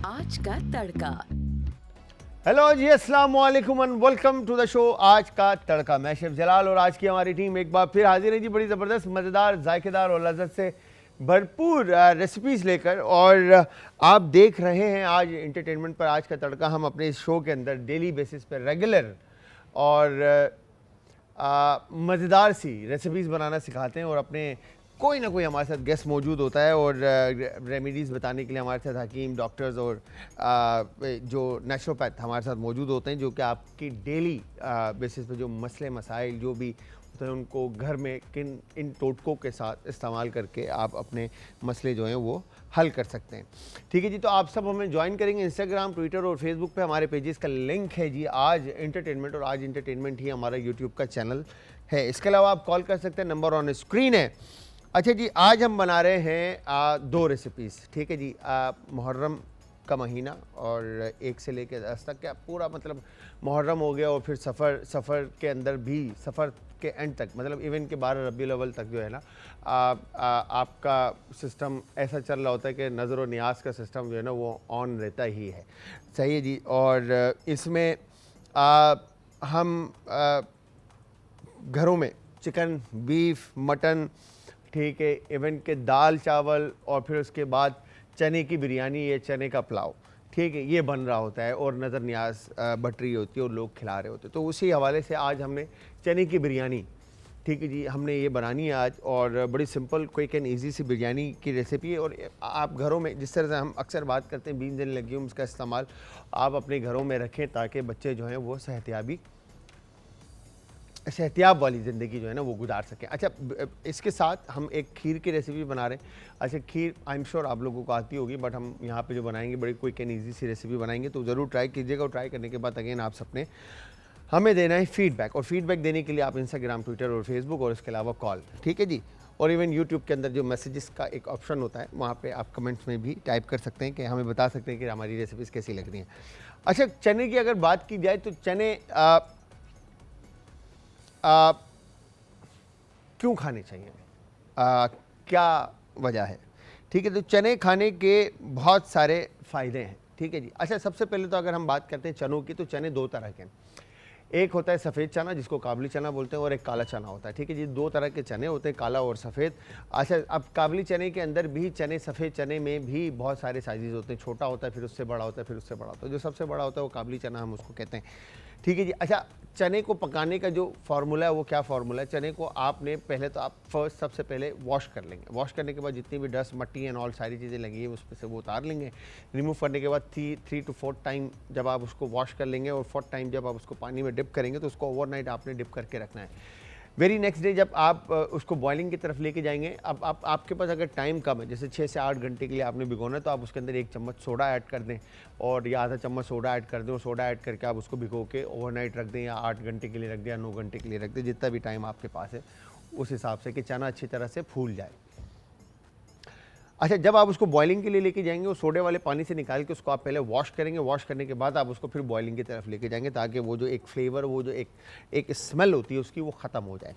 आज का तड़का। हेलो जी, अस्सलाम वालेकुम and welcome to the show आज का तड़का। मैं शेफ जलाल और आज की हमारी टीम एक बार फिर हाजिर है जी, बड़ी ज़बरदस्त, मज़ेदार, जायकेदार और लज़्ज़त से भरपूर रेसिपीज़ लेकर। और आप देख रहे हैं आज इंटरटेनमेंट पर आज का तड़का। हम अपने इस शो के अंदर डेली बेसिस पर रेगुलर और मज़ेदार सी रेसिपीज़ बनाना सिखाते हैं और अपने कोई ना कोई हमारे साथ गेस्ट मौजूद होता है और रेमेडीज़ बताने के लिए हमारे साथ हकीम, डॉक्टर्स और जो नेचुरोपैथ हमारे साथ मौजूद होते हैं, जो कि आपकी डेली बेसिस पे जो मसले मसाइल जो भी होते हैं उनको घर में किन इन टोटकों के साथ इस्तेमाल करके आप अपने मसले जो हैं वो हल कर सकते हैं। ठीक है जी, तो आप सब हमें ज्वाइन करेंगे इंस्टाग्राम, ट्विटर और फेसबुक पे। हमारे पेजेस का लिंक है जी आज एंटरटेनमेंट, और आज एंटरटेनमेंट ही हमारा यूट्यूब का चैनल है। इसके अलावा आप कॉल कर सकते हैं, नंबर ऑन स्क्रीन है। अच्छा जी, आज हम बना रहे हैं दो रेसिपीज़। ठीक है जी, मुहर्रम का महीना और 1 से लेकर 10 तक, क्या पूरा मतलब मुहर्रम हो गया और फिर सफ़र के अंदर भी, सफ़र के एंड तक, मतलब इवन के 12 रबीउल अव्वल तक जो है ना आपका सिस्टम ऐसा चल रहा होता है कि नज़र और नियाज़ का सिस्टम जो है ना वो ऑन रहता ही है। सही है जी। और इसमें हम घरों में चिकन, बीफ, मटन, ठीक है, इवन के दाल चावल और फिर उसके बाद चने की बिरयानी या चने का पुलाव, ठीक है, ये बन रहा होता है और नज़र नियाज बट रही होती है और लोग खिला रहे होते हैं। तो उसी हवाले से आज हमने चने की बिरयानी, ठीक है जी, हमने ये बनानी है आज। और बड़ी सिंपल, क्विक एंड ईजी सी बिरयानी की रेसिपी है। और आप घरों में, जिस तरह से हम अक्सर बात करते हैं बीन्स एंड लेग्यूम्स का इस्तेमाल, आप अपने घरों में रखें ताकि बच्चे जो हैं वो सेहतियाब वाली ज़िंदगी जो है ना वो गुजार सकें। अच्छा, इसके साथ हम एक खीर की रेसिपी बना रहे हैं। अच्छा, खीर आई एम श्योर आप लोगों को आती होगी, बट हम यहाँ पे जो बनाएंगे बड़ी क्विक एंड ईजी सी रेसिपी बनाएंगे, तो ज़रूर ट्राई कीजिएगा। और ट्राई करने के बाद अगेन आप सबने हमें देना है फीडबैक, और फीडबैक देने के लिए आप इंस्टाग्राम, ट्विटर और फेसबुक और इसके अलावा कॉल, ठीक है जी। और इवन यूट्यूब के अंदर जो मैसेजेस का एक ऑप्शन होता है, वहाँ पर आप कमेंट्स में भी टाइप कर सकते हैं कि हमें बता सकते हैं कि हमारी रेसिपीज़ कैसी लग रही हैं। अच्छा, चने की अगर बात की जाए तो चने क्यों खाने चाहिए, क्या वजह है, ठीक है। तो चने खाने के बहुत सारे फ़ायदे हैं, ठीक है जी। अच्छा, सबसे पहले तो अगर हम बात करते हैं चनों की, तो चने दो तरह के हैं। एक होता है सफ़ेद चना जिसको काबली चना बोलते हैं, और एक काला चना होता है, ठीक है जी। दो तरह के चने होते हैं, काला और सफ़ेद। अच्छा, अब काबली चने के अंदर भी चने, सफ़ेद चने में भी बहुत सारे साइज़ होते हैं। छोटा होता है, फिर उससे बड़ा होता है, फिर उससे बड़ा होता है। जो सबसे बड़ा होता है वो काबली चना हम उसको कहते हैं, ठीक है जी। अच्छा, चने को पकाने का जो फार्मूला है वो क्या फार्मूला है, चने को आपने पहले तो आप फर्स्ट सबसे पहले वॉश कर लेंगे। वॉश करने के बाद जितनी भी डस्ट, मट्टी एंड ऑल सारी चीज़ें लगी है उस पर से वो उतार लेंगे। रिमूव करने के बाद 3 to 4 टाइम जब आप उसको वॉश कर लेंगे और 4 टाइम जब आप उसको पानी में डिप करेंगे, तो उसको ओवरनाइट आपने डिप करके रखना है। वेरी नेक्स्ट डे जब आप उसको बॉइलिंग की तरफ लेके जाएंगे, अब आपके पास अगर टाइम कम है, जैसे 6 से 8 घंटे के लिए आपने भिगोना है, तो आप उसके अंदर 1 चम्मच सोडा ऐड कर दें और या आधा चम्मच सोडा ऐड कर दें, और सोडा ऐड करके आप उसको भिगो के ओवरनाइट रख दें, या 8 घंटे के लिए रख दें, या 9 घंटे के लिए रख दें, जितना भी टाइम आपके पास है उस हिसाब से, कि चना अच्छी तरह से फूल जाए। अच्छा, जब आप उसको बॉइलिंग के लिए लेके जाएंगे, वो सोडे वाले पानी से निकाल के उसको आप पहले वॉश करेंगे। वॉश करने के बाद आप उसको फिर बॉइलिंग की तरफ लेके जाएंगे, ताकि वो जो एक फ्लेवर, वो जो एक स्मेल होती है उसकी, वो ख़त्म हो जाए,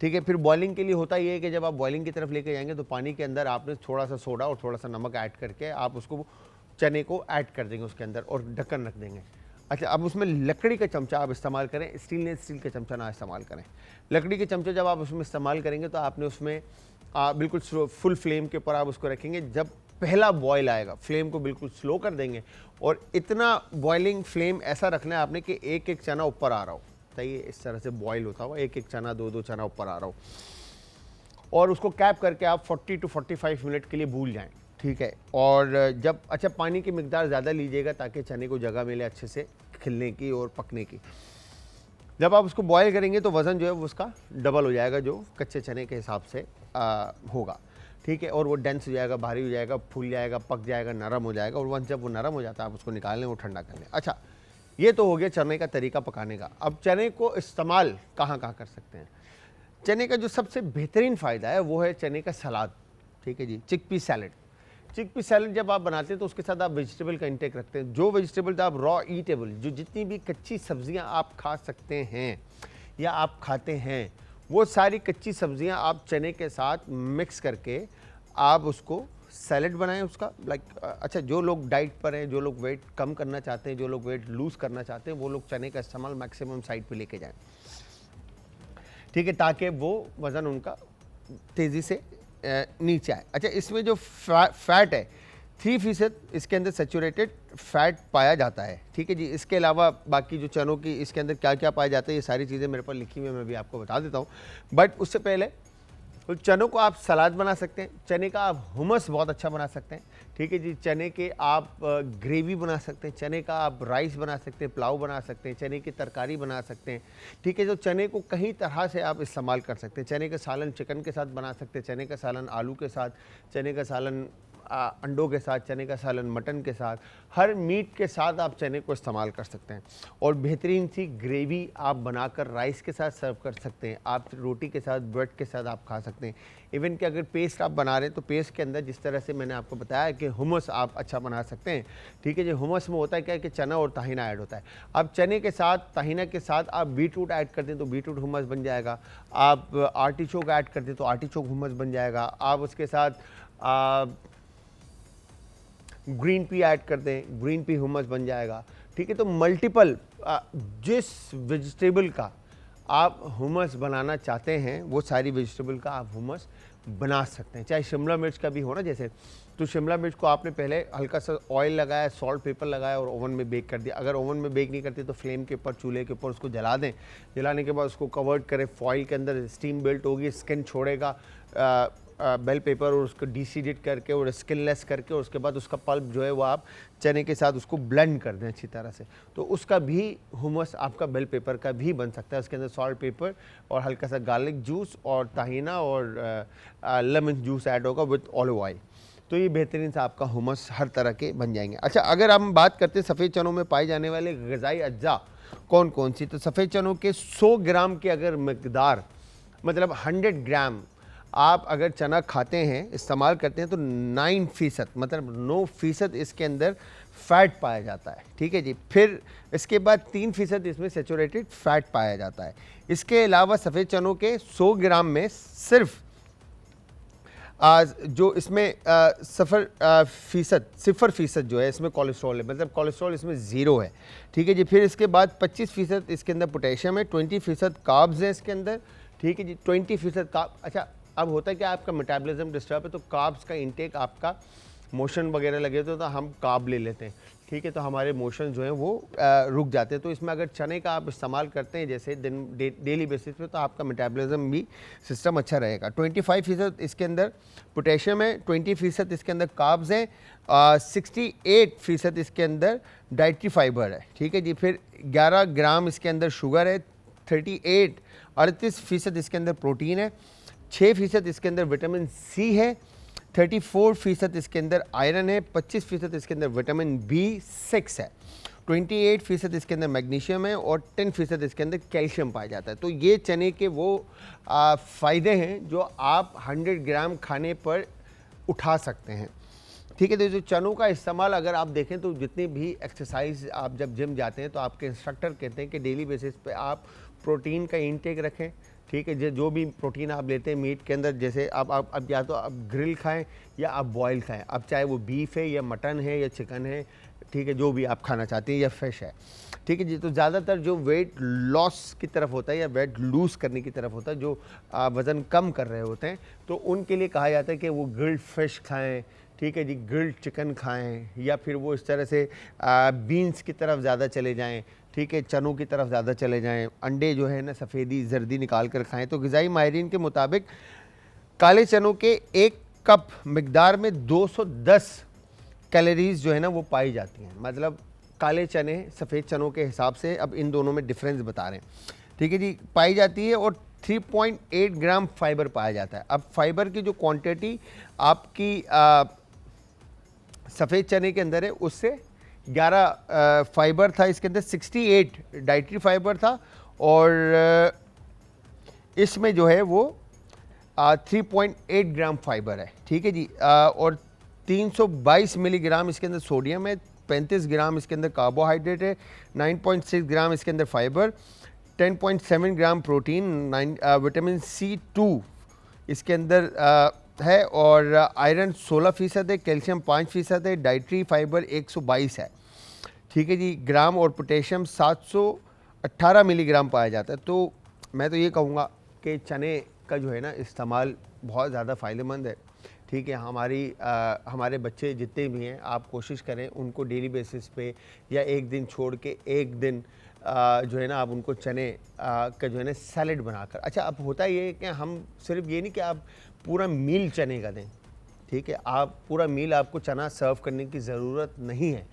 ठीक है। फिर बॉइलिंग के लिए होता ये है कि जब आप बॉइलिंग की तरफ लेके जाएंगे, तो पानी के अंदर आपने थोड़ा सा सोडा और थोड़ा सा नमक ऐड करके आप उसको, चने को ऐड कर देंगे उसके अंदर और ढक्कन रख देंगे। अच्छा, अब उसमें लकड़ी का चमचा आप इस्तेमाल करें, स्टील का चमचा ना इस्तेमाल करें। लकड़ी के चमचे जब आप उसमें इस्तेमाल करेंगे, तो आपने उसमें बिल्कुल फुल फ्लेम के ऊपर आप उसको रखेंगे। जब पहला बॉयल आएगा, फ्लेम को बिल्कुल स्लो कर देंगे, और इतना बॉइलिंग फ्लेम ऐसा रखना है आपने कि एक एक चना ऊपर आ रहा हो। सही है, इस तरह से बॉयल होता हुआ एक एक चना, दो चना ऊपर आ रहा हो, और उसको कैप करके आप 40 to 45 मिनट के लिए भूल जाएं, ठीक है। और जब, अच्छा, पानी की मिकदार ज़्यादा लीजिएगा ताकि चने को जगह मिले अच्छे से खिलने की और पकने की। जब आप उसको बॉयल करेंगे तो वज़न जो है वो उसका डबल हो जाएगा, जो कच्चे चने के हिसाब से होगा, ठीक है। और वो डेंस हो जाएगा, भारी हो जाएगा, फूल जाएगा, पक जाएगा, नरम हो जाएगा। और वंस जब वो नरम हो जाता है, आप उसको निकाल लें और ठंडा कर लें। अच्छा, ये तो हो गया चने का तरीका पकाने का। अब चने को इस्तेमाल कहाँ कहाँ कर सकते हैं। चने का जो सबसे बेहतरीन फ़ायदा है वो है चने का सलाद, ठीक है जी, चिकपी सैलड। चिकपी सैलड जब आप बनाते हैं तो उसके साथ आप वेजिटेबल का इंटेक रखते हैं। जो वेजिटेबल आप रॉ ईटेबल, जो जितनी भी कच्ची सब्जियां आप खा सकते हैं या आप खाते हैं, वो सारी कच्ची सब्जियां आप चने के साथ मिक्स करके आप उसको सैलेड बनाएं उसका, अच्छा जो लोग डाइट पर हैं, जो लोग वेट कम करना चाहते हैं, जो लोग वेट लूज़ करना चाहते हैं, वो लोग चने का इस्तेमाल मैक्सिमम साइड पे लेके जाएं, ठीक है, ताकि वो वज़न उनका तेज़ी से नीचे आए। अच्छा, इसमें जो फैट है 3% इसके अंदर सेचुरेटेड फैट पाया जाता है, ठीक है जी। इसके अलावा बाकी जो चनों की इसके अंदर क्या क्या पाया जाता है, ये सारी चीज़ें मेरे पास लिखी हुई है, मैं भी आपको बता देता हूँ। बट उससे पहले तो चनों को आप सलाद बना सकते हैं, चने का आप हुमस बहुत अच्छा बना सकते हैं, ठीक है जी। चने के आप ग्रेवी बना सकते हैं, चने का आप राइस बना सकते हैं, पुलाव बना सकते हैं, चने की तरकारी बना सकते हैं, ठीक है। तो चने को कई तरह से आप इस्तेमाल कर सकते हैं। चने का सालन चिकन के साथ बना सकते हैं, चने का सालन आलू के साथ, चने का सालन अंडों के साथ, चने का सालन मटन के साथ, हर मीट के साथ आप चने को इस्तेमाल कर सकते हैं। और बेहतरीन सी ग्रेवी आप बनाकर राइस के साथ सर्व कर सकते हैं, आप रोटी के साथ, ब्रेड के साथ आप खा सकते हैं। इवन कि अगर पेस्ट आप बना रहे हैं तो पेस्ट के अंदर जिस तरह से मैंने आपको बताया कि हुमस आप अच्छा बना सकते हैं, ठीक है जी। हुमस में होता है क्या कि चना और ताहिना ऐड होता है। अब चने के साथ, ताहिना के साथ आप बीटरूट ऐड कर दें तो बीटरूट हुमस बन जाएगा, आप आर्टिचोक ऐड कर दें तो आर्टिचोक हुमस बन जाएगा, आप उसके साथ ग्रीन पी ऐड कर दें, ग्रीन पी हुमस बन जाएगा, ठीक है। तो मल्टीपल जिस वेजिटेबल का आप हुमस बनाना चाहते हैं वो सारी वेजिटेबल का आप हुमस बना सकते हैं। चाहे शिमला मिर्च का भी हो ना, जैसे तो शिमला मिर्च को आपने पहले हल्का सा ऑयल लगाया, सॉल्ट पेपर लगाया और ओवन में बेक कर दिया। अगर ओवन में बेक नहीं करते तो फ्लेम के ऊपर, चूल्हे के ऊपर उसको जला दें। जलाने के बाद उसको कवर्ड करें फॉइल के अंदर, स्टीम बेल्ट होगी, स्किन छोड़ेगा बेल पेपर, और उसको डीसीडेट करके और स्किनलेस करके, और उसके बाद उसका पल्प जो है वो आप चने के साथ उसको ब्लेंड कर दें अच्छी तरह से, तो उसका भी हुमस आपका बेल पेपर का भी बन सकता है। उसके अंदर सॉल्ट पेपर और हल्का सा गार्लिक जूस और ताहिना और लेमन जूस ऐड होगा विद ऑलिव ऑयल, तो ये बेहतरीन से आपका हुमस हर तरह के बन जाएंगे। अच्छा, अगर हम बात करते हैं सफ़ेद चनों में पाए जाने वाले ग़िज़ाई अज्जा कौन कौन सी, तो सफ़ेद चनों के 100 ग्राम की अगर मकदार, मतलब 100 ग्राम आप अगर चना खाते हैं, इस्तेमाल करते हैं, तो 9% मतलब 9% इसके अंदर फैट पाया जाता है, ठीक है जी। फिर इसके बाद 3% इसमें सेचुरेटेड फैट पाया जाता है। इसके अलावा सफ़ेद चनों के 100 ग्राम में सिर्फ जो इसमें 0% जो है इसमें कोलेस्ट्रॉल है, मतलब कोलेस्ट्रॉल इसमें 0 है, ठीक है जी। फिर इसके बाद 25% इसके अंदर पोटेशियम है, 20% कार्ब्स है इसके अंदर, ठीक है जी। 20% कार्ब। अच्छा, अब होता है कि आपका मेटाबॉलिज्म डिस्टर्ब है तो कार्ब्स का इंटेक, आपका मोशन वगैरह लगे तो हम कार्ब ले लेते हैं, ठीक है, तो हमारे मोशन जो हैं वो रुक जाते हैं। तो इसमें अगर चने का आप इस्तेमाल करते हैं जैसे डेली बेसिस पे, तो आपका मेटाबॉलिज्म भी सिस्टम अच्छा रहेगा। 25% इसके अंदर पोटेशियम है, 20% इसके अंदर कार्ब्स हैं, 68% इसके अंदर डाइटरी फाइबर है, ठीक है जी। फिर 11 ग्राम इसके अंदर शुगर है, 38% इसके अंदर प्रोटीन है, 6% इसके अंदर विटामिन सी है, 34% इसके अंदर आयरन है, 25% इसके अंदर विटामिन B6 है, 28% इसके अंदर मैग्नीशियम है और 10% इसके अंदर कैल्शियम पाया जाता है। तो ये चने के वो फ़ायदे हैं जो आप 100 ग्राम खाने पर उठा सकते हैं, ठीक है। तो जो चनों का इस्तेमाल अगर आप देखें तो जितनी भी एक्सरसाइज आप जब जिम जाते हैं तो आपके इंस्ट्रक्टर कहते हैं कि डेली बेसिस पे आप प्रोटीन का इंटेक रखें, ठीक है। जो भी प्रोटीन आप लेते हैं मीट के अंदर, जैसे आप या तो आप ग्रिल खाएं या आप बॉयल खाएं, अब चाहे वो बीफ है या मटन है या चिकन है, ठीक है, जो भी आप खाना चाहते हैं, या फिश है, ठीक है जी। तो ज़्यादातर जो वेट लॉस की तरफ होता है या वेट लूज़ करने की तरफ होता है, जो वज़न कम कर रहे होते हैं, तो उनके लिए कहा जाता है कि वो ग्रिल्ड फिश खाएँ, ठीक है जी, ग्रिल्ड चिकन खाएँ, या फिर वो इस तरह से बीन्स की तरफ ज़्यादा चले जाएँ, ठीक है, चनों की तरफ ज़्यादा चले जाएं, अंडे जो है ना सफ़ेदी जर्दी निकाल कर खाएं। तो ग़िज़ाई माहिरीन के मुताबिक काले चनों के 1 कप मिकदार में 210 कैलोरीज़ जो है ना वो पाई जाती हैं, मतलब काले चने सफ़ेद चनों के हिसाब से, अब इन दोनों में डिफरेंस बता रहे हैं, ठीक है जी, पाई जाती है। और 3.8 ग्राम फाइबर पाया जाता है। अब फाइबर की जो क्वांटिटी आपकी सफ़ेद चने के अंदर है उससे 11 फाइबर था, इसके अंदर 68 डाइटरी फाइबर था, और इसमें जो है वो 3.8 ग्राम फाइबर है, ठीक है जी। और 322 मिलीग्राम इसके अंदर सोडियम है, 35 ग्राम इसके अंदर कार्बोहाइड्रेट है, 9.6 ग्राम इसके अंदर fibre, 10.7 gram protein, vitamin C2 इसके अंदर है और आयरन 16% है, कैल्शियम 5% है, डाइट्री फाइबर 122 है। ठीक है जी। ग्राम और पोटेशियम 718 मिलीग्राम पाया जाता है। तो मैं तो ये कहूँगा कि चने का जो है ना इस्तेमाल बहुत ज़्यादा फ़ायदेमंद है। ठीक है। हमारे बच्चे जितने भी हैं आप कोशिश करें उनको डेली बेसिस पे या एक दिन छोड़ के एक दिन जो है ना आप उनको चने का जो है ना सैलेड बनाकर। अच्छा, अब होता ये है कि हम सिर्फ ये नहीं कि आप पूरा मील चने का दें। ठीक है। आप पूरा मील आपको चना सर्व करने की ज़रूरत नहीं है।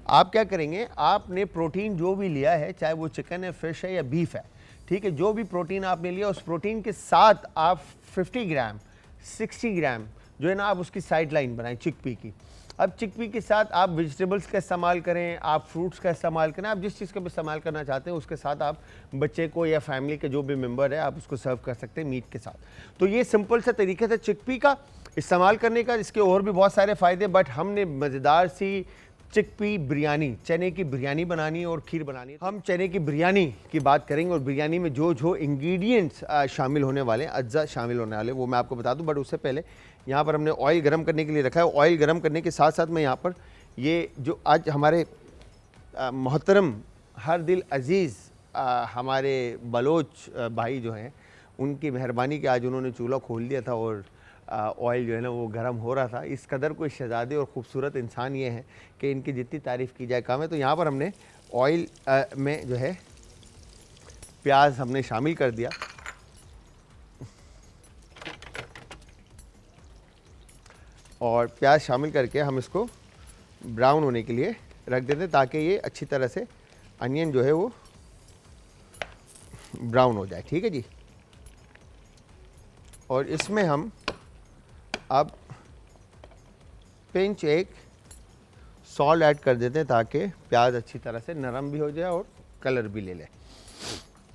आप क्या करेंगे, आपने प्रोटीन जो भी लिया है, चाहे वो चिकन है, फिश है या बीफ है, ठीक है, जो भी प्रोटीन आपने लिया उस प्रोटीन के साथ आप 50 ग्राम 60 ग्राम जो है ना आप उसकी साइड लाइन बनाएं चिकपी की। अब चिकपी के साथ आप वेजिटेबल्स का इस्तेमाल करें, आप फ्रूट्स का इस्तेमाल करें, आप जिस चीज़ का भी इस्तेमाल करना चाहते हैं उसके साथ आप बच्चे को या फैमिली के जो भी मेंबर है आप उसको सर्व कर सकते हैं मीट के साथ। तो ये सिंपल सा तरीका था चिकपी का इस्तेमाल करने का। इसके और भी बहुत सारे फ़ायदे, बट हमने मज़ेदार सी चिकपी बिरयानी, चने की बिरयानी बनानी और खीर बनानी है। हम चने की बिरयानी की बात करेंगे और बिरयानी में जो जो इंग्रेडिएंट्स शामिल होने वाले हैं, अज्जा शामिल होने वाले, वो मैं आपको बता दूं। बट उससे पहले यहाँ पर हमने ऑयल गरम करने के लिए रखा है। ऑयल गरम करने के साथ साथ मैं यहाँ पर ये जो आज हमारे मोहतरम हर दिल अज़ीज़ हमारे बलोच भाई जो हैं, उनकी मेहरबानी कि आज उन्होंने चूल्हा खोल दिया था और ऑयल जो है ना वो गर्म हो रहा था। इस कदर कोई शहज़ादे और ख़ूबसूरत इंसान ये हैं कि इनकी जितनी तारीफ़ की जाए कम है। तो यहाँ पर हमने ऑयल में जो है प्याज हमने शामिल कर दिया और प्याज शामिल करके हम इसको ब्राउन होने के लिए रख देते हैं ताकि ये अच्छी तरह से अनियन जो है वो ब्राउन हो जाए। ठीक है जी। और इसमें हम अब पिंच एक सॉल्ट ऐड कर देते हैं ताकि प्याज अच्छी तरह से नरम भी हो जाए और कलर भी ले ले।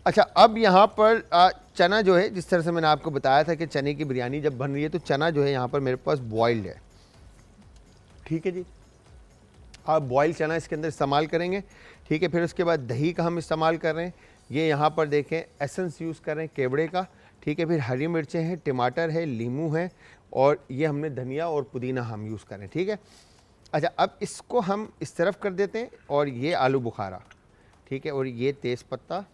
अच्छा, अब यहाँ पर चना जो है, जिस तरह से मैंने आपको बताया था कि चने की बिरयानी जब बन रही है तो चना जो है यहाँ पर मेरे पास बॉइल्ड है। ठीक है जी। आप बॉइल्ड चना इसके अंदर इस्तेमाल करेंगे। ठीक है। फिर उसके बाद दही का हम इस्तेमाल कर रहे हैं। ये यहाँ पर देखें एसेंस यूज़ कर रहे हैं केवड़े का। ठीक है। फिर हरी मिर्चें हैं, टमाटर है, नींबू है और ये हमने धनिया और पुदीना हम यूज़ करें। ठीक है। अच्छा, अब इसको हम इस तरफ कर देते हैं और ये आलू बुखारा, ठीक है, और ये तेज़ पत्ता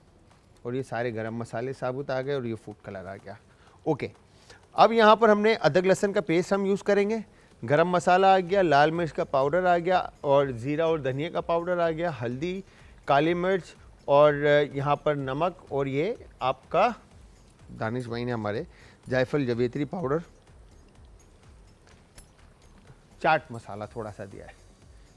और ये सारे गरम मसाले साबुत आ गए और ये फूड कलर आ गया। ओके। अब यहाँ पर हमने अदरक लहसुन का पेस्ट हम यूज़ करेंगे, गरम मसाला आ गया, लाल मिर्च का पाउडर आ गया और ज़ीरा और धनिया का पाउडर आ गया, हल्दी, काली मिर्च और यहाँ पर नमक और ये आपका दानिश भाई ने हमारे जायफल जवेत्री पाउडर, चाट मसाला थोड़ा सा दिया है।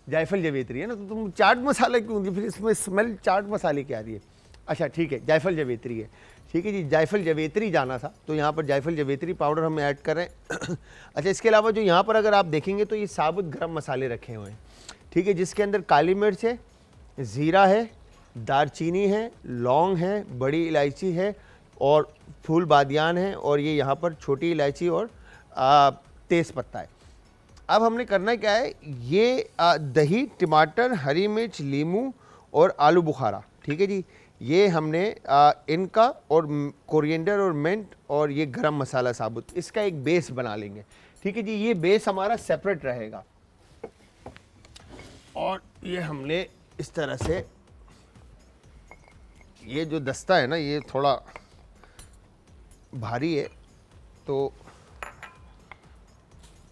जायफल जवेत्री है ना, तो तुम चाट मसाला क्यों दी, फिर इसमें स्मेल चाट मसाले की आ रही है। अच्छा ठीक है, जायफल जवेत्री है। ठीक है जी, जायफल जवेत्री जाना था तो यहाँ पर जायफल जवेत्री पाउडर हम ऐड करें। अच्छा, इसके अलावा जो यहाँ पर अगर आप देखेंगे तो ये साबुत गरम मसाले रखे हुए हैं। ठीक है, जिसके अंदर काली मिर्च है, ज़ीरा है, दारचीनी है, लौंग है, बड़ी इलायची है और फूल बादियान है और ये यहाँ पर छोटी इलायची और तेज़ पत्ता है। अब हमने करना क्या है, ये दही, टमाटर, हरी मिर्च, नींबू और आलू बुखारा, ठीक है जी, ये हमने इनका और कोरिएंडर और मिंट और ये गरम मसाला साबुत, इसका एक बेस बना लेंगे। ठीक है जी, ये बेस हमारा सेपरेट रहेगा और ये हमने इस तरह से, ये जो दस्ता है ना ये थोड़ा भारी है तो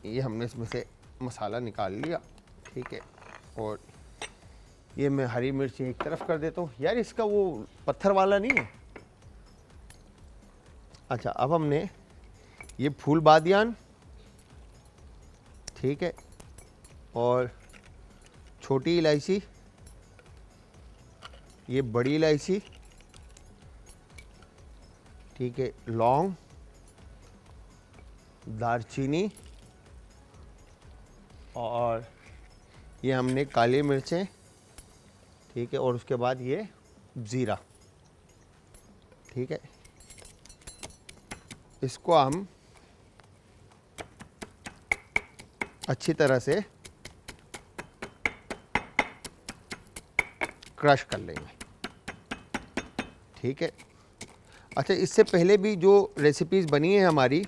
ये हमने इसमें से मसाला निकाल लिया। ठीक है, और ये मैं हरी मिर्च एक तरफ कर देता हूँ। यार इसका वो पत्थर वाला नहीं है। अच्छा, अब हमने ये फूल बादियान, ठीक है, और छोटी इलायची, ये बड़ी इलायची, ठीक है, लौंग, दालचीनी और ये हमने काली मिर्चें, ठीक है, और उसके बाद ये ज़ीरा। ठीक है, इसको हम अच्छी तरह से क्रश कर लेंगे। ठीक है। अच्छा, इससे पहले भी जो रेसिपीज़ बनी है हमारी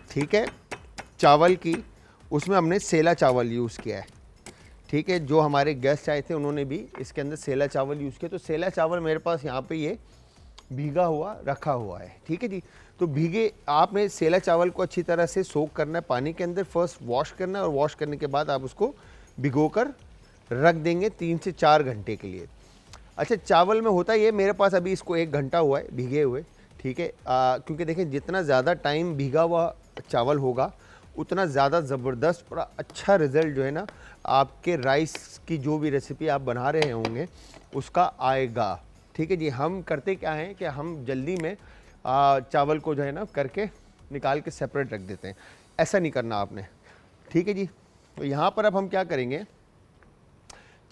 ठीक है, चावल की, उसमें हमने सेला चावल यूज़ किया है। ठीक है, जो हमारे गेस्ट आए थे उन्होंने भी इसके अंदर सेला चावल यूज़ किया। तो सेला चावल मेरे पास यहाँ पे ये भीगा हुआ रखा हुआ है। ठीक है जी, तो भीगे आपने सेला चावल को अच्छी तरह से सोक करना है पानी के अंदर, फर्स्ट वॉश करना है और वॉश करने के बाद आप उसको भिगोकर रख देंगे 3 से 4 घंटे के लिए। अच्छा, चावल में होता ये, मेरे पास अभी इसको 1 घंटा हुआ है भीगे हुए। ठीक है, क्योंकि देखें जितना ज़्यादा टाइम भीगा हुआ चावल होगा उतना ज़्यादा ज़बरदस्त और अच्छा रिज़ल्ट जो है ना आपके राइस की जो भी रेसिपी आप बना रहे होंगे उसका आएगा। ठीक है जी, हम करते क्या हैं कि हम जल्दी में चावल को जो है ना करके निकाल के सेपरेट रख देते हैं, ऐसा नहीं करना आपने। ठीक है जी, तो यहाँ पर अब हम क्या करेंगे,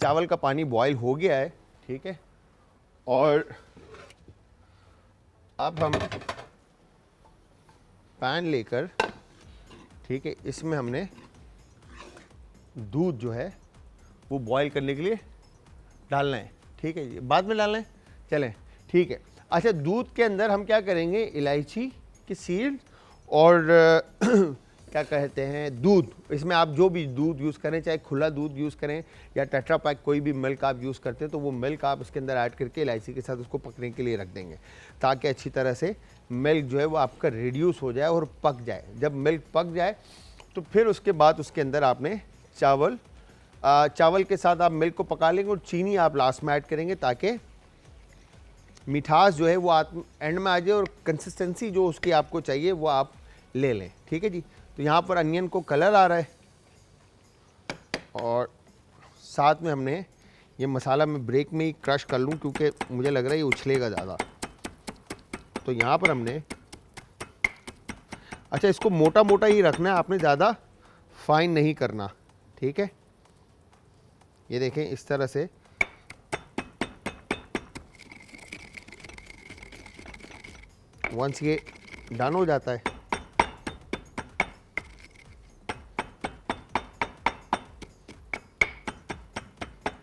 चावल का पानी बॉयल हो गया है। ठीक है, और अब हम पैन लेकर, ठीक है, इसमें हमने दूध जो है वो बॉईल करने के लिए डालना है। ठीक है जी, बाद में डालना है, चलें ठीक है। अच्छा, दूध के अंदर हम क्या करेंगे, इलायची की सीड और क्या कहते हैं दूध, इसमें आप जो भी दूध यूज़ करें, चाहे खुला दूध यूज़ करें या टेट्रा पैक कोई भी मिल्क आप यूज़ करते हैं, तो वो मिल्क आप इसके अंदर ऐड करके इलायची के साथ उसको पकने के लिए रख देंगे, ताकि अच्छी तरह से मिल्क जो है वो आपका रिड्यूस हो जाए और पक जाए। जब मिल्क पक जाए तो फिर उसके बाद उसके अंदर आपने चावल के साथ आप मिल्क को पका लेंगे और चीनी आप लास्ट में ऐड करेंगे, ताकि मिठास जो है वो एंड में आ जाए और कंसिस्टेंसी जो उसकी आपको चाहिए वो आप ले लें। ठीक है जी, तो यहाँ पर अनियन को कलर आ रहा है और साथ में हमने ये मसाला मैं ब्रेक में ही क्रश कर लूँ क्योंकि मुझे लग रहा है ये उछलेगा ज़्यादा। तो यहाँ पर हमने, अच्छा इसको मोटा मोटा ही रखना है, आपने ज़्यादा फाइन नहीं करना। ठीक है, ये देखें इस तरह से वंस ये डन हो जाता है,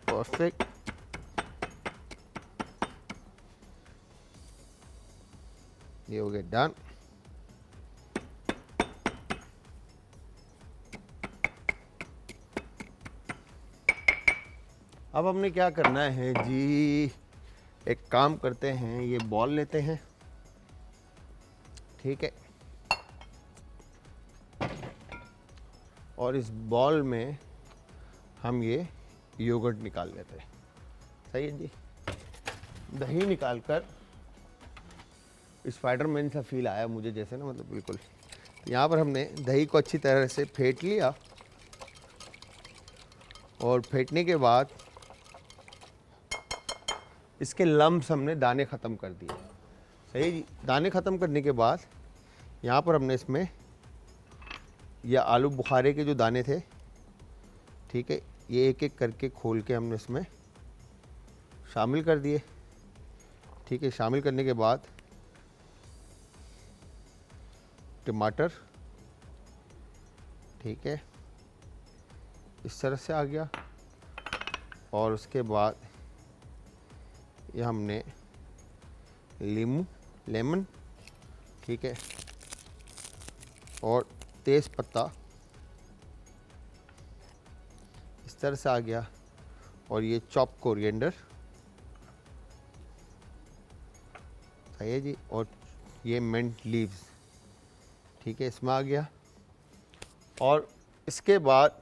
परफेक्ट, ये हो गया डन। अब हमने क्या करना है जी, एक काम करते हैं, ये बॉल लेते हैं। ठीक है, और इस बॉल में हम ये योगर्ट निकाल लेते हैं। सही है जी, दही निकालकर स्पाइडरमैन सा फील आया मुझे जैसे ना, मतलब बिल्कुल। यहाँ पर हमने दही को अच्छी तरह से फेंट लिया और फेंटने के बाद इसके लम्स हमने दाने ख़त्म कर दिए। सही जी, दाने ख़त्म करने के बाद यहाँ पर हमने इसमें या आलू बुखारे के जो दाने थे, ठीक है, ये एक एक करके खोल के हमने इसमें शामिल कर दिए। ठीक है, शामिल करने के बाद टमाटर, ठीक है, इस तरह से आ गया। और उसके बाद ये हमने लेमन, ठीक है, और तेज़ पत्ता इस तरह से आ गया। और ये चॉप कोरिएंडर, सही है जी, और ये मिंट लीव्स, ठीक है, इसमें आ गया। और इसके बाद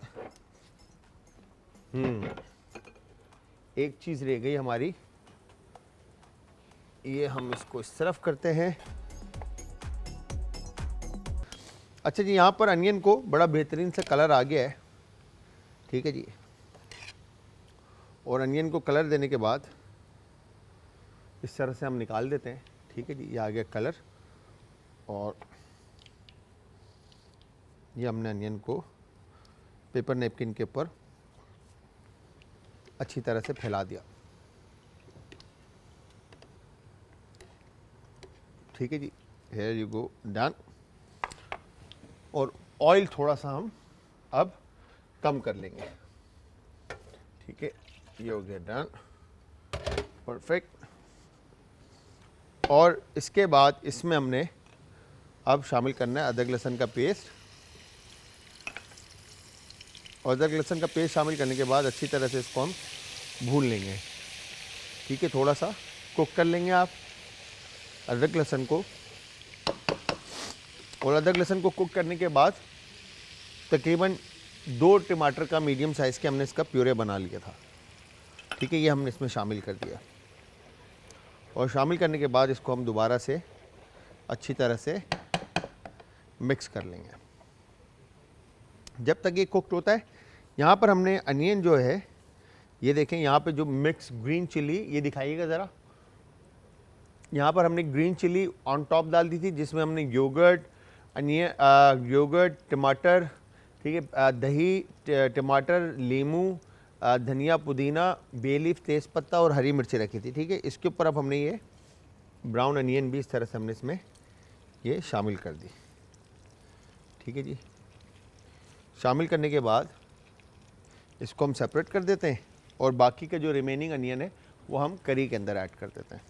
एक चीज़ रह गई हमारी, ये हम इसको इस तरफ करते हैं। अच्छा जी, यहाँ पर अनियन को बड़ा बेहतरीन सा कलर आ गया है। ठीक है जी, और अनियन को कलर देने के बाद इस तरह से हम निकाल देते हैं। ठीक है जी, ये आ गया कलर। और ये हमने अनियन को पेपर नैपकिन के ऊपर अच्छी तरह से फैला दिया। ठीक है जी, हेयर यू गो, डन। और ऑयल थोड़ा सा हम अब कम कर लेंगे। ठीक है, ये हो गया डन, परफेक्ट। और इसके बाद इसमें हमने अब शामिल करना है अदरक लहसुन का पेस्ट, और अदरक लहसुन का पेस्ट शामिल करने के बाद अच्छी तरह से इसको हम भून लेंगे। ठीक है, थोड़ा सा कुक कर लेंगे आप अदरक लहसुन को, और अदरक लहसुन को कुक करने के बाद तकरीबन 2 टमाटर का मीडियम साइज़ के हमने इसका प्यूरे बना लिया था। ठीक है, ये हमने इसमें शामिल कर दिया, और शामिल करने के बाद इसको हम दोबारा से अच्छी तरह से मिक्स कर लेंगे जब तक ये कुकड होता है। यहाँ पर हमने अनियन जो है, ये देखें यहाँ पे जो मिक्स ग्रीन चिली, ये दिखाइएगा ज़रा, यहाँ पर हमने ग्रीन चिली ऑन टॉप डाल दी थी, जिसमें हमने योगर्ट, अनियन, योगर्ट, टमाटर, ठीक है, दही, टमाटर, नींबू, धनिया, पुदीना, बे लीफ, तेज़पत्ता और हरी मिर्ची रखी थी। ठीक है, इसके ऊपर अब हमने ये ब्राउन अनियन भी इस तरह से हमने इसमें ये शामिल कर दी। ठीक है जी, शामिल करने के बाद इसको हम सेपरेट कर देते हैं, और बाकी का जो रिमेनिंग अनियन है वो हम करी के अंदर ऐड कर देते हैं।